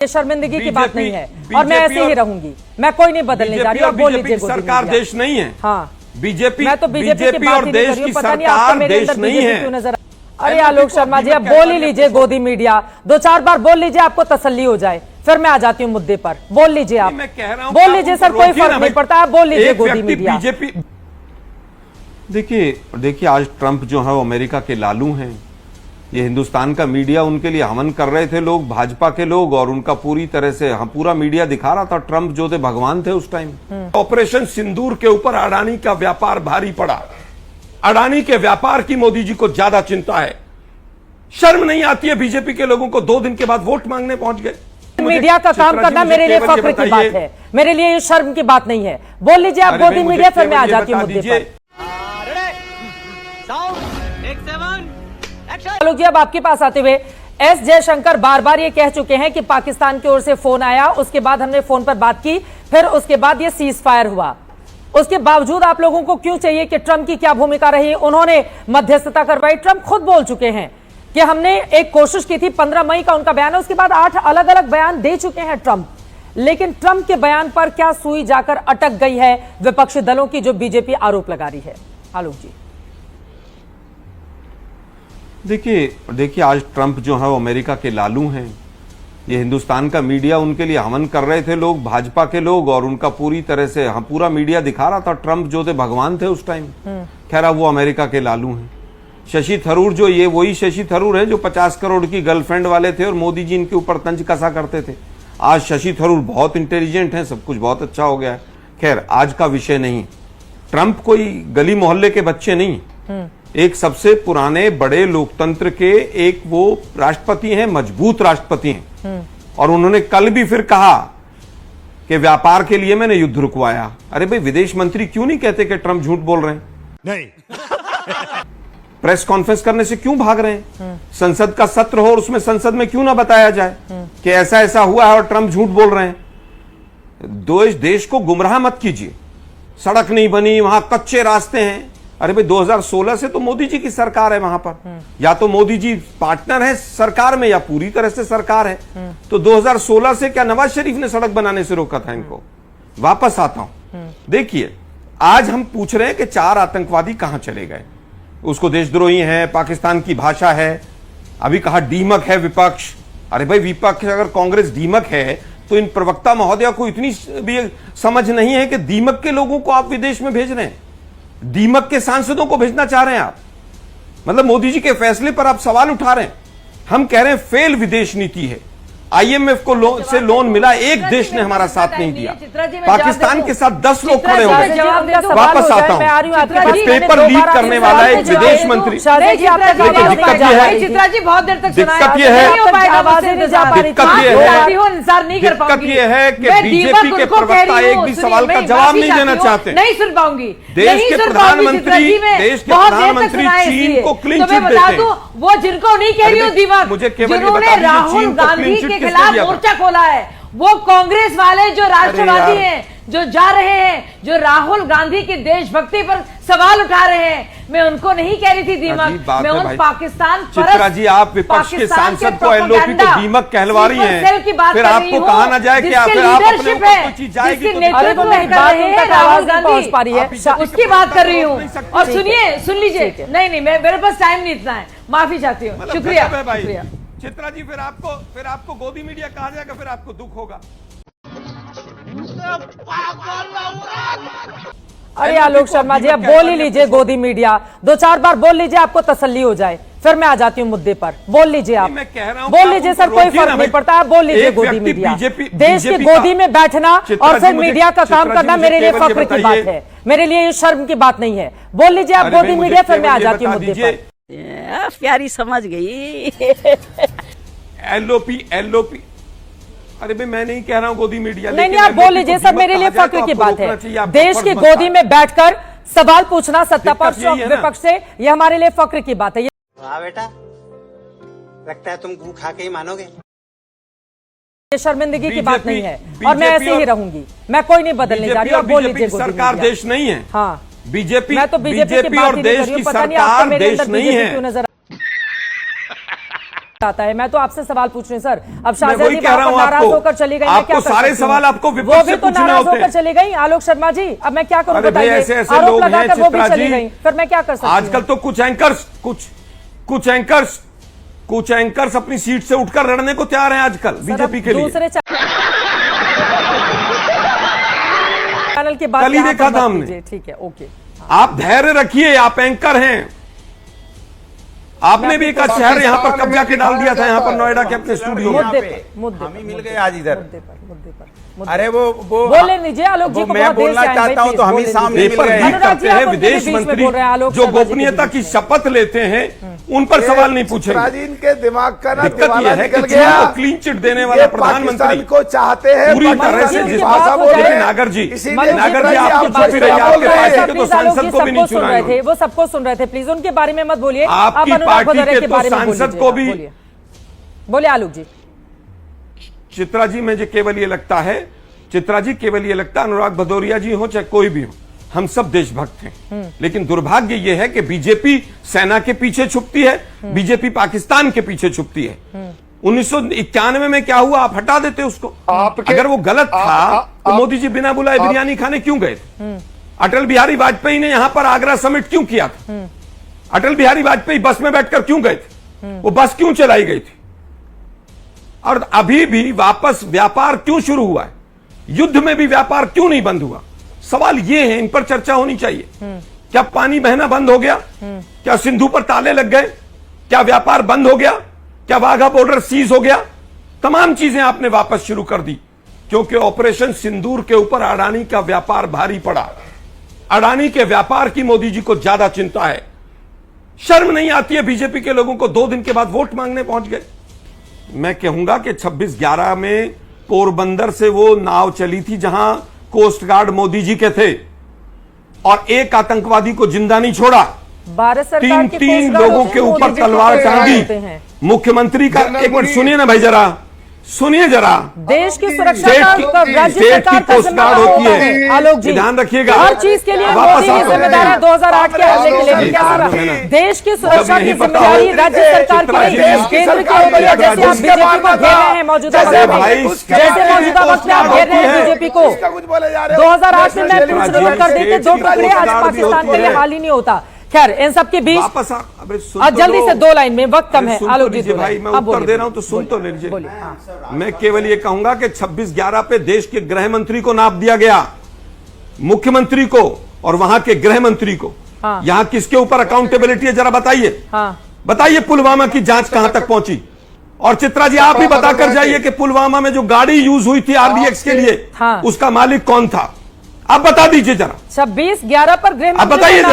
ये शर्मिंदगी की बात नहीं है और मैं ऐसे ही रहूंगी। मैं कोई नहीं बदलने जा रही हूँ। बोल लीजिए सरकार देश नहीं है। हाँ, बीजेपी मैं तो बीजेपी और देश की सरकार देश नहीं है। अरे आलोक शर्मा जी, अब बोल ही लीजिए गोदी मीडिया, 2-4 बार बोल लीजिए, आपको तसल्ली हो जाए, फिर मैं आ जाती हूँ मुद्दे पर। बोल लीजिए आप, मैं कह रहा हूं, बोल लीजिए सर, कोई फर्क नहीं पड़ता। आप बोल लीजिए गोदी मीडिया। बीजेपी देखिए आज ट्रंप जो है वो अमेरिका के लालू हैं। ये हिंदुस्तान का मीडिया उनके लिए हवन कर रहे थे लोग, भाजपा के लोग, और उनका पूरी तरह से पूरा मीडिया दिखा रहा था ट्रंप जो थे भगवान थे उस टाइम। ऑपरेशन सिंदूर के ऊपर अडानी का व्यापार भारी पड़ा। अडानी के व्यापार की मोदी जी को ज्यादा चिंता है। शर्म नहीं आती है बीजेपी के लोगों को? 2 दिन के बाद वोट मांगने पहुंच गए। मीडिया का काम करना मेरे लिए फख्र की बात है, मेरे लिए ये शर्म की बात नहीं है। बोल लीजिए आप गोदी मीडिया, फिर मैं आ जाती हूँ मुद्दे पर। आलोक जी, अब आपके पास आते हुए एस जयशंकर बार बार ये कह चुके हैं कि पाकिस्तान की ओर से फोन आया, उसके बाद हमने फोन पर बात की, फिर उसके बाद ये सीज फायर हुआ। उसके बावजूद आप लोगों को क्यों चाहिए कि ट्रंप की क्या भूमिका रही? उन्होंने मध्यस्थता करवाई। ट्रंप खुद बोल चुके हैं कि हमने एक कोशिश की थी। 15 मई का उनका बयान है, उसके बाद 8 अलग अलग बयान दे चुके हैं ट्रंप। लेकिन ट्रंप के बयान पर क्या सुई जाकर अटक गई है विपक्षी दलों की, जो बीजेपी आरोप लगा रही है? आलोक जी, देखिए आज ट्रंप जो है वो अमेरिका के लालू हैं। ये हिंदुस्तान का मीडिया उनके लिए हवन कर रहे थे लोग, भाजपा के लोग, और उनका पूरी तरह से पूरा मीडिया दिखा रहा था ट्रंप जो थे भगवान थे उस टाइम। खैर वो अमेरिका के लालू हैं। शशि थरूर जो, ये वही शशि थरूर है जो 50 करोड़ की गर्लफ्रेंड वाले थे और मोदी जी इनके ऊपर तंज कसा करते थे। आज शशि थरूर बहुत इंटेलिजेंट हैं, सब कुछ बहुत अच्छा हो गया है। खैर आज का विषय नहीं। ट्रंप कोई गली मोहल्ले के बच्चे नहीं, एक सबसे पुराने बड़े लोकतंत्र के एक वो राष्ट्रपति हैं, मजबूत राष्ट्रपति हैं। और उन्होंने कल भी फिर कहा कि व्यापार के लिए मैंने युद्ध रुकवाया। अरे भाई, विदेश मंत्री क्यों नहीं कहते कि ट्रंप झूठ बोल रहे हैं? नहीं। प्रेस कॉन्फ्रेंस करने से क्यों भाग रहे हैं? संसद का सत्र हो और उसमें संसद में क्यों ना बताया जाए कि ऐसा ऐसा हुआ है और ट्रंप झूठ बोल रहे हैं? देश को गुमराह मत कीजिए। सड़क नहीं बनी, वहां कच्चे रास्ते हैं। अरे भाई, 2016 से तो मोदी जी की सरकार है वहां पर। या तो मोदी जी पार्टनर है सरकार में या पूरी तरह से सरकार है। तो 2016 से क्या नवाज शरीफ ने सड़क बनाने से रोका था इनको? वापस आता हूं। देखिए आज हम पूछ रहे हैं कि 4 आतंकवादी कहां चले गए। उसको देशद्रोही है, पाकिस्तान की भाषा है, अभी कहा डीमक है विपक्ष। अरे भाई, विपक्ष अगर कांग्रेस डीमक है तो इन प्रवक्ता महोदया को इतनी भी समझ नहीं है कि दीमक के लोगों को आप विदेश में भेज रहे हैं, दीमक के सांसदों को भेजना चाह रहे हैं आप। मतलब मोदी जी के फैसले पर आप सवाल उठा रहे हैं। हम कह रहे हैं फेल विदेश नीति है। IMF को से लोन मिला, एक देश ने हमारा साथ नहीं दिया। पाकिस्तान के साथ 10 लोग खड़े हो गए। वापस आता हूं। पेपर लीक करने वाला एक विदेश मंत्री। दिक्कत यह है, दिक्कत यह है कि बीजेपी के प्रवक्ता एक भी सवाल का जवाब नहीं देना चाहते। नहीं सुन पाऊंगी। देश के प्रधानमंत्री चीन को क्लीन चिट देते हैं। वो जिनको नहीं कह रही हूँ दीवार, मुझे केवल जिन्होंने राहुल गांधी के खिलाफ मोर्चा खोला है, वो कांग्रेस वाले जो राष्ट्रवादी हैं, जो जा रहे हैं, जो राहुल गांधी की देशभक्ति पर सवाल उठा रहे हैं, मैं उनको नहीं कह रही थी दीमक। मैं उन पाकिस्तान चित्रा जी, आप विपक्ष के सांसद को एलओपी को दीमक कहलवा रही हैं, फिर आपको कहा ना जाए कि फिर आप अपने ऊपर कोई चीज जाएगी तो राहुल गांधी उसकी बात कर रही हूँ। और सुनिए, सुन लीजिए। नहीं, मेरे पास टाइम नहीं इतना है, माफी चाहती हूँ। शुक्रिया। चित्रा जी, फिर आपको गोदी मीडिया कहा जाएगा, फिर आपको दुख होगा। अरे आलोक शर्मा जी, अब बोल ही लीजिए गोदी मीडिया, 2-4 बार बोल लीजिए, आपको तसल्ली हो जाए, फिर मैं आ जाती हूँ मुद्दे पर। बोल लीजिए आप, मैं कह रहा हूं, बोल लीजिए सर, कोई फर्क नहीं पड़ता। आप बोल लीजिए गोदी मीडिया। देश की गोदी में बैठना और फिर मीडिया का काम करना मेरे लिए फख्र की बात है, मेरे लिए ये शर्म की बात नहीं है। बोल लीजिए आप गोदी मीडिया, फिर मैं आ जाती हूँ मुद्दे पर। प्यारी समझ गई। एलओपी। अरे भाई, मैं नहीं कह रहा हूं गोदी मीडिया। नहीं, आप बोल लीजिए सर, मेरे लिए फख्र की बात है। देश की गोदी में बैठकर सवाल पूछना सत्ता पक्ष और विपक्ष से, ये हमारे लिए फख्र की बात है। वाह बेटा, लगता है तुम गू खा के ही मानोगे। ये शर्मिंदगी की बात नहीं है और मैं ऐसे ही रहूंगी। मैं कोई नहीं बदलने जा रही हूँ। बोल लीजिए सरकार देश नहीं है। हाँ, बीजेपी मैं तो बीजेपी और देश की सरकार देश नहीं है। आता है। मैं तो आपसे सवाल पूछ रही हूँ सर। अब मैं शाहजहां वही जी कह रहा हूं नाराज आपको। होकर चली गई, मैं आपको क्या कर सारे सकती हूँ? सवाल आपको विपक्ष वो से भी तो पूछने नाराज होते होकर हैं। चली गई आलोक शर्मा जी। अब मैं क्या करूं अरे भाई, बताइए? ऐसे आरोप लोग हैं लगाकर वो भी चित्रा चली जी। गई, फिर मैं क्या कर सकती हूँ? आजकल तो कुछ एंकर्स अपनी सीट से उठकर लड़ने को तैयार हैं आजकल सर, बीजेपी अब के लिए। दूसरे चैनल की बात कल ही यहाँ देखा पर था मत हमने। कीजिए, ठीक है, ओके। आप धैर्य रखिए, आप एंकर हैं। आपने भी एक शहर यहाँ पर कब्जा के डाल दिया था, यहाँ पर नोएडा के अपने स्टूडियो में। मुद्दे हम ही मिल गए आज इधर। मुद्दे पर अरे वो बोले नीजिए आलोक जी को, मैं बहुत देर बोलना से आए हैं, चाहता हूं भाई, तो हम ही प्लीज सामने मिल पेपर गए लीक हैं। अनुराग जी, करते आप हैं उनके विदेश बीच में मंत्री बोल रहे हैं, आलोक जो शर्मा जी के गोपनीयता बीच की में। शपथ लेते हैं, उन पर सवाल नहीं पूछेंगे। राजीन के दिमाग का ना दिक्कत दिवाला यह है कि निकल गया। चीन को क्लीन चिट देने वाला ये प्रधानमंत्री पाकिस्तान को चाहते हैं, पूरी तरह पाकिस्तान से की जिस भाषा बात बोल हो रहे जाए- हैं। नागर जी, इसीलिए नागर चित्रा जी, आप आप तो चुप ही रहिए, बोल आपके रहे पार्टी हैं। के तो प्लीज आलोक सांसद जी को भी नहीं सबको सुन चुना रहे इन्होंने। थे, वो सबको सुन रहे थे। प्लीज उनके बारे में मत बोलिए। आप आपकी अनुराग पार्टी भदौरिया के के तो बारे में सांसद बोलिए। को भी- बोलिए, बोलिए आलोक जी। चित्रा जी, मुझे केवल ये लगता है, चित्रा जी केवल ये लगता है, अनुराग भदौरिया जी हो चाहे कोई भी हो, हम सब देशभक्त हैं। लेकिन दुर्भाग्य ये है कि बीजेपी सेना के पीछे छुपती है, बीजेपी पाकिस्तान के पीछे छुपती है। 1991 में क्या हुआ? आप हटा देते उसको। अगर वो गलत था तो मोदी जी बिना बुलाए बिरयानी खाने क्यों गए थे? अटल बिहारी वाजपेयी ने यहां पर आगरा समिट क्यों किया था? अटल बिहारी वाजपेयी बस में बैठकर क्यों गए थे? वो बस क्यों चलाई गई थी? और अभी भी वापस व्यापार क्यों शुरू हुआ है? युद्ध में भी व्यापार क्यों नहीं बंद हुआ? सवाल ये है, इन पर चर्चा होनी चाहिए। क्या पानी बहना बंद हो गया? क्या सिंधु पर ताले लग गए? क्या व्यापार बंद हो गया? क्या वाघा बॉर्डर सीज हो गया? तमाम चीजें आपने वापस शुरू कर दी क्योंकि ऑपरेशन सिंदूर के ऊपर अडानी का व्यापार भारी पड़ा। अडानी के व्यापार की मोदी जी को ज्यादा चिंता है। शर्म नहीं आती है बीजेपी के लोगों को? 2 दिन के बाद वोट मांगने पहुंच गए। मैं कहूंगा कि 26/11 में पोरबंदर से वो नाव चली थी जहां कोस्ट गार्ड मोदी जी के थे और एक आतंकवादी को जिंदा नहीं छोड़ा। भारत सरकार की तीन कोस्ट गार्ड लोगों होते के हैं, ऊपर मोदी जी तलवार को टांगी। होते हैं। मुख्यमंत्री का, एक मिनट सुनिए ना भाई, जरा सुनिए जरा। देश की सुरक्षा स्टेट का की- राज्य स्टेट सरकार की का कोस्ट गार्ड जिम्मेदार होती होता है। है। आलोक जी, ध्यान रखिएगा। हर चीज के लिए वापस मोदी ही आप जिम्मेदार है। 2008 के हमले के लिए भी क्या आप सुना? लोग देश की सुरक्षा जब की नहीं पता जिम्मेदारी हो- राज्य सरकार की चित्रा नहीं, जी, केंद्र की होती है। जैसे आप बीजेपी को घेर रहे हैं मौजूदा जैसे वक्त में, भाई, जैसे मौजूदा वक्त में आप घेर रहे हैं बीजेपी को। इसका कुछ बोले जा रहे हो। 2008 में मैं चित्रा पूछ जी, कर देते 2 स्टेट की टुकड़े, आज कोस्ट गार्ड भी पाकिस्तान के होती लिए है। हाल ही नहीं होता। खैर, इन सब के बीच वापस अबे सुन आज तो जल्दी लो। से 2 लाइन में, वक्त कम अरे है। सुन तो आलोक जी लीजिए 2 भाई, लाइन। मैं हाँ, उत्तर बोलिए, दे रहा हूं तो सुन तो लीजिए। बोलिए, हाँ। मैं केवल ये कहूंगा कि 26/11 पे देश के गृह मंत्री को नाप दिया गया, मुख्यमंत्री को और वहां के गृह मंत्री को। हाँ। यहां किसके ऊपर अकाउंटेबिलिटी है जरा बताइए। हाँ। बताइए पुलवामा की जांच कहां तक पहुंची? और चित्रा जी आप ही बताकर जाइए कि पुलवामा में जो गाड़ी यूज हुई थी आरडीएक्स के लिए, हाँ। उसका मालिक कौन था? आप बता दीजिए जरा। 26/11 पर गृह आप बताइए मंत्री